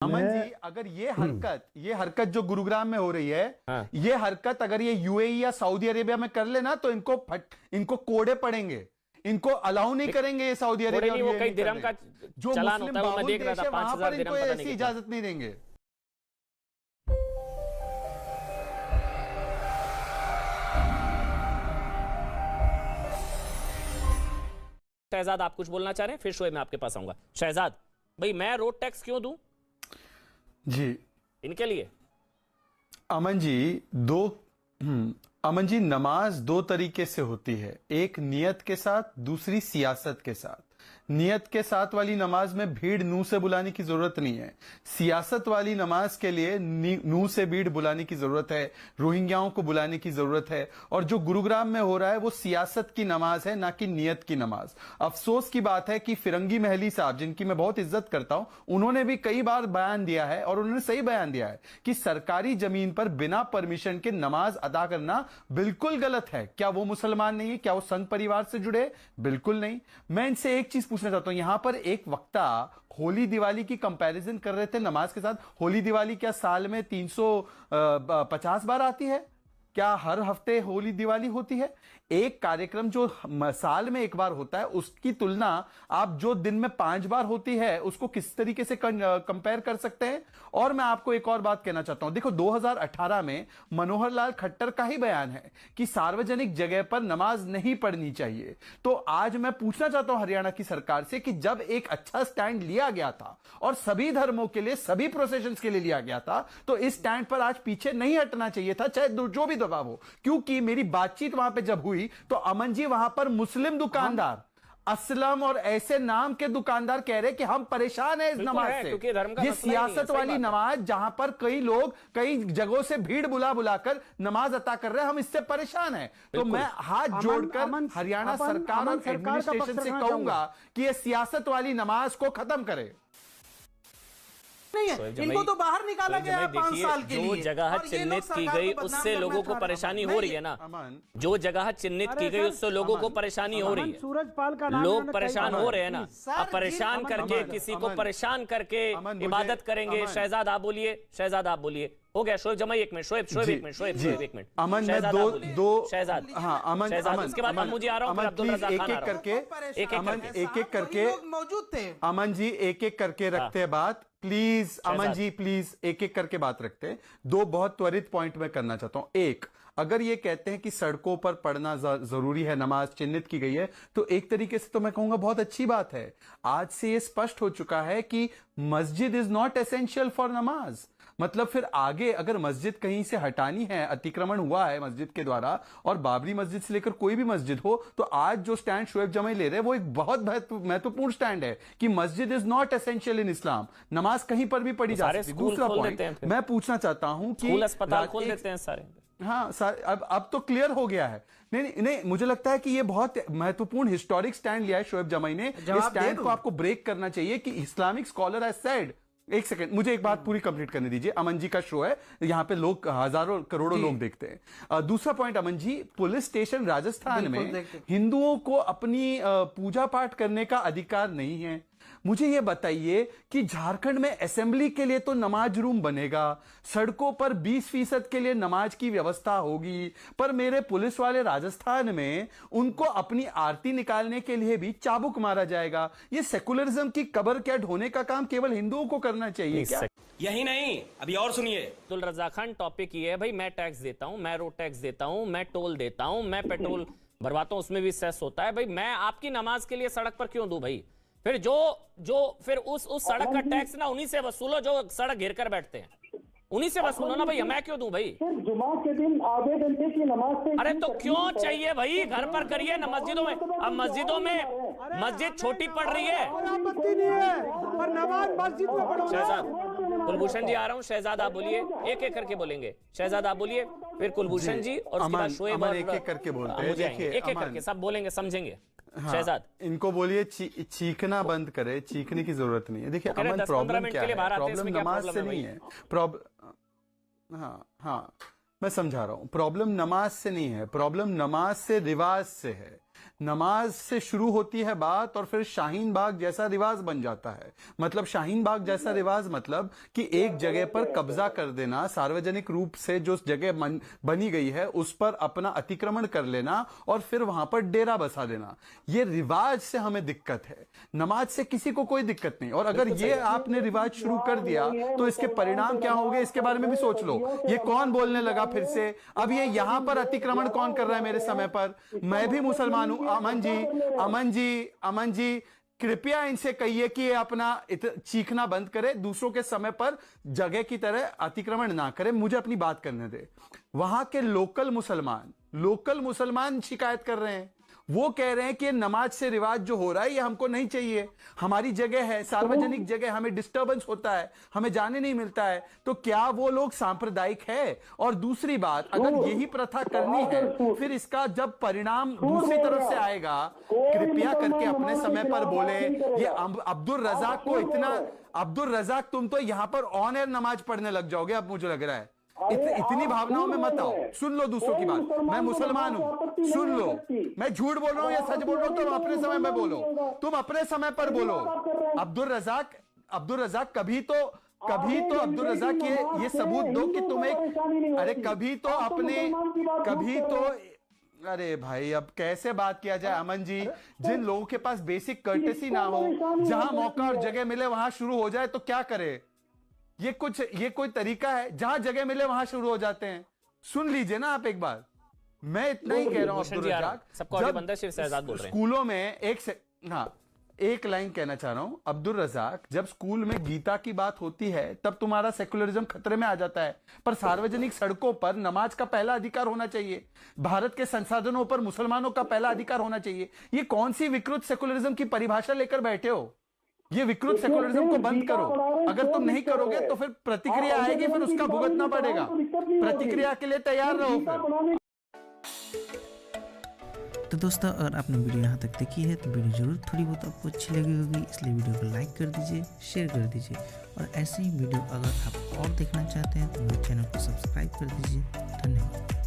अमन जी, अगर ये हरकत जो गुरुग्राम में हो रही है, हाँ। ये हरकत अगर ये यूएई या सऊदी अरेबिया में कर लेना तो इनको कोड़े पड़ेंगे, इनको अलाउ नहीं करेंगे ये सऊदी अरेबिया और वो यूएई कई में दिरहम का जो चलान मुस्लिम होता है, वो मैं बाहुल देख रहा देश था, है, वहां 5000 पर दिरहम इनको पता ऐसी नहीं इजाजत नहीं देंगे। शहजाद, आप कुछ बोलना चाह रहे हैं? फिर शोएब मैं आपके पास आऊंगा। शहजाद भाई, मैं रोड टैक्स क्यों दूं जी इनके लिए? अमन जी, अमन जी, नमाज दो तरीके से होती है, एक नियत के साथ, दूसरी सियासत के साथ। नियत के साथ वाली नमाज में भीड़ नूह से बुलाने की जरूरत नहीं है। सियासत वाली नमाज के लिए नूह से भीड़ बुलाने की जरूरत है, रोहिंग्याओं को बुलाने की जरूरत है। और जो गुरुग्राम में हो रहा है वो सियासत की नमाज है, ना कि नियत की नमाज। अफसोस की बात है कि फिरंगी महली साहब, जिनकी मैं बहुत इज्जत करता हूं, उन्होंने भी कई बार बयान दिया है, और उन्होंने सही बयान दिया है कि सरकारी जमीन पर बिना परमिशन के नमाज अदा करना बिल्कुल गलत है। क्या वो मुसलमान नहीं है? क्या वो संघ परिवार से जुड़े? बिल्कुल नहीं। मैं इनसे एक चीज पूछना चाहता हूं, यहां पर एक वक्ता होली दिवाली की कंपैरिजन कर रहे थे नमाज के साथ। होली दिवाली क्या साल में 350 बार आती है? क्या हर हफ्ते होली दिवाली होती है? एक कार्यक्रम जो साल में एक बार होता है, उसकी तुलना आप जो दिन में 5 बार होती है, उसको किस तरीके से कंपेयर कर सकते हैं? और मैं आपको एक और बात कहना चाहता हूं, देखो 2018 में मनोहर लाल खट्टर का ही बयान है कि सार्वजनिक जगह पर नमाज नहीं पढ़नी चाहिए। तो आज मैं पूछना चाहता हूं हरियाणा की सरकार से कि जब एक अच्छा स्टैंड लिया गया था और सभी धर्मों के लिए, सभी प्रोसेशंस के लिए लिया गया था, तो इस स्टैंड पर आज पीछे नहीं हटना चाहिए था, चाहे जो भी दबाव हो। क्योंकि मेरी बातचीत वहां पे जब हुई तो अमन जी, वहां पर मुस्लिम दुकानदार असलम और ऐसे नाम के दुकानदार कह रहे कि हम परेशान हैं इस नमाज से। ये सियासत वाली नमाज, जहां पर कई लोग कई जगहों से भीड़ बुला बुलाकर नमाज अता कर रहे हैं, हम इससे परेशान हैं। तो मैं हाथ जोड़कर हरियाणा सरकार और एडमिनिस्ट्रेशन से कहूंगा कि ये सियासत वाली नमाज को खत्म करे। नहीं है, इनको तो बाहर निकाला गया 5 साल के लिए। जो जगह चिन्हित की गई उससे लोगों को परेशानी हो रही है ना, जो जगह चिन्हित की गई उससे लोगों को परेशानी हो रही है, सूरजपाल का नाम लोग परेशान हो रहे हैं ना। अब परेशान करके किसी को परेशान करके इबादत करेंगे। शहजाद आप बोलिए, शहजाद आप बोलिए। हो गया शोएब जमाई, एक मिनट शोएब एक मिनट, शोएब एक मिनट। अमन में दो शहजाद, हाँ अमन, शहजाद, उसके बाद मुझे आ रहा हूँ, अब्दुल रज़ाक खान आ रहा हूँ। एक एक करके मौजूद थे अमन जी, एक एक करके रखते हैं बात, प्लीज अमन जी, प्लीज एक एक करके बात रखते हैं। दो बहुत त्वरित पॉइंट में करना चाहता हूं। एक, अगर ये कहते हैं कि सड़कों पर पढ़ना जरूरी है, नमाज चिन्हित की गई है, तो एक तरीके से तो मैं कहूंगा बहुत अच्छी बात है। आज से ये स्पष्ट हो चुका है कि मस्जिद इज नॉट एसेंशियल फॉर नमाज। मतलब फिर आगे अगर मस्जिद कहीं से हटानी है, अतिक्रमण हुआ है मस्जिद के द्वारा, और बाबरी मस्जिद से लेकर कोई भी मस्जिद हो, तो आज जो स्टैंड शोएब जमाई ले रहे हैं वो एक बहुत महत्वपूर्ण स्टैंड है कि मस्जिद इज नॉट एसेंशियल इन इस्लाम, नमाज कहीं पर भी पढ़ी जा सकती है। दूसरा पॉइंट मैं पूछना चाहता हूं कि अस्पताल खोल देते हैं सारे। हाँ सर, अब तो क्लियर हो गया है। नहीं, मुझे लगता है कि ये बहुत महत्वपूर्ण हिस्टोरिक स्टैंड लिया है शोएब जमाई ने। इस स्टैंड को आपको ब्रेक करना चाहिए कि इस्लामिक स्कॉलर हैज सेड। एक सेकंड, मुझे एक बात पूरी कंप्लीट करने दीजिए। अमन जी का शो है, यहाँ पे लोग हजारों करोड़ों लोग देखते हैं। दूसरा point Aman ji, police station Rajasthan में हिंदुओं को अपनी पूजा पाठ करने का अधिकार नहीं है। मुझे यह बताइए कि झारखंड में असेंबली के लिए तो नमाज रूम बनेगा, सड़कों पर 20% के लिए नमाज की व्यवस्था होगी, पर मेरे पुलिस वाले राजस्थान में उनको अपनी आरती निकालने के लिए भी चाबुक मारा जाएगा। ये सेकुलरिज्म की कबर क्या ढोने का काम केवल हिंदुओं को करना चाहिए क्या? यही नहीं, अभी और सुनिए। अब्दुल रज़ाक खान, टॉपिक ये है भाई, मैं टैक्स देता हूं, मैं रोड टैक्स देता हूं, मैं टोल देता हूं, मैं पेट्रोल भरवाता हूं, उसमें भी सेस होता है भाई। मैं आपकी नमाज के लिए सड़क पर क्यों दूं भाई? फिर फिर उस सड़क का टैक्स ना उन्हीं से वसूलो जो सड़क घेर कर बैठते हैं, उन्हीं से वसूलो ना भैया, मैं क्यों दूं भाई? जुमा के दिन आधे घंटे की नमाज से अरे तो क्यों चाहिए भाई? घर पर करिए ना, मस्जिदों में। अब मस्जिदों में मस्जिद छोटी पड़ रही है, आपत्ति नहीं है, पर नमाज मस्जिद में पढ़ो। शहजाद, कुलभूषण जी आ रहा हूँ। शहजाद आप बोलिए, एक एक करके बोलेंगे। शहजाद आप बोलिए, फिर कुलभूषण जी, और उसके बाद शोएब, और एक एक करके बोलते हैं। एक एक करके सब बोलेंगे, समझेंगे। हाँ, शहजाद, इनको बोलिए चीखना बंद करे, चीखने की जरूरत नहीं है। देखिए अमन, प्रॉब्लम क्या है? प्रॉब्लम नमाज से नहीं है। हाँ, मैं समझा रहा हूं। प्रॉब्लम नमाज से नहीं है, प्रॉब्लम नमाज से रिवाज से है। नमाज से शुरू होती है बात और फिर शाहीन बाग जैसा रिवाज बन जाता है। मतलब शाहीन बाग जैसा रिवाज मतलब कि एक जगह पर कब्जा कर देना, सार्वजनिक रूप से जो जगह बनी गई है उस पर अपना अतिक्रमण कर लेना और फिर वहां पर डेरा बसा देना। ये रिवाज से हमें दिक्कत है, नमाज से किसी को कोई दिक्कत नहीं। और अगर ये आपने रिवाज शुरू कर दिया तो इसके परिणाम क्या होंगे इसके बारे में भी सोच लो। ये कौन बोलने लगा फिर से? अब ये यहां पर अतिक्रमण कौन कर रहा है मेरे समय पर? मैं भी मुसलमान हूं। अमन जी कृपया इनसे कहिए कि ये अपना चीखना बंद करे, दूसरों के समय पर जगह की तरह अतिक्रमण ना करे, मुझे अपनी बात करने दे। वहां के लोकल मुसलमान शिकायत कर रहे हैं, वो कह रहे हैं कि नमाज से रिवाज जो हो रहा है ये हमको नहीं चाहिए, हमारी जगह है, सार्वजनिक जगह, हमें डिस्टर्बेंस होता है, हमें जाने नहीं मिलता है। तो क्या वो लोग सांप्रदायिक है? और दूसरी बात, अगर यही प्रथा करनी है फिर इसका जब परिणाम दूसरी तरफ से आएगा, कृपया करके अपने समय पर बोले। ये अब्दुल रजाक तुम तो यहां पर ऑन एयर नमाज पढ़ने लग जाओगे अब मुझे लग रहा है। इतनी भावनाओं में मत आओ, सुन लो दूसरों की बात। मैं मुसलमान हूं, सुन लो। मैं झूठ बोल रहा हूं या सच बोल रहा हूं तुम अपने समय में बोलो, तुम अपने समय पर बोलो। अब्दुल रजाक कभी तो अब्दुल रजाक ये सबूत दो कि तुम एक, अरे अरे भाई अब कैसे बात किया जाए अमन जी? जिन लोगों के पास बेसिक कर्टेसी ना हो, जहां मौका और जगह मिले वहां शुरू हो जाए तो क्या करे? ये कोई तरीका है? जहां जगह मिले वहां शुरू हो जाते हैं। सुन लीजिए ना आप एक बार, मैं इतना ही कह रहा हूं अब्दुल रजाक, जब स्कूलों में एक लाइन कहना चाह रहा हूं अब्दुल रजाक, जब स्कूल में गीता की बात होती है तब तुम्हारा सेक्युलरिज्म खतरे में आ जाता है, पर सार्वजनिक सड़कों पर नमाज का पहला अधिकार होना चाहिए, भारत के संसाधनों पर मुसलमानों का पहला अधिकार होना चाहिए। ये कौन सी विकृत सेक्युलरिज्म की परिभाषा लेकर बैठे हो? ये विकृत सेक्युलरिज्म को बंद करो। अगर तुम नहीं करोगे तो फिर प्रतिक्रिया आएगी, फिर उसका भुगतना पड़ेगा। प्रतिक्रिया के लिए तैयार रहो फिर। तो दोस्तों, अगर आपने वीडियो यहाँ तक देखी है तो वीडियो जरूर थोड़ी बहुत आपको अच्छी लगी होगी, इसलिए वीडियो को लाइक कर दीजिए, शेयर कर दीजिए। और ऐसे ही वीडियो अगर आप और देखना चाहते हैं तो मेरे चैनल को सब्सक्राइब कर दीजिए। धन्यवाद।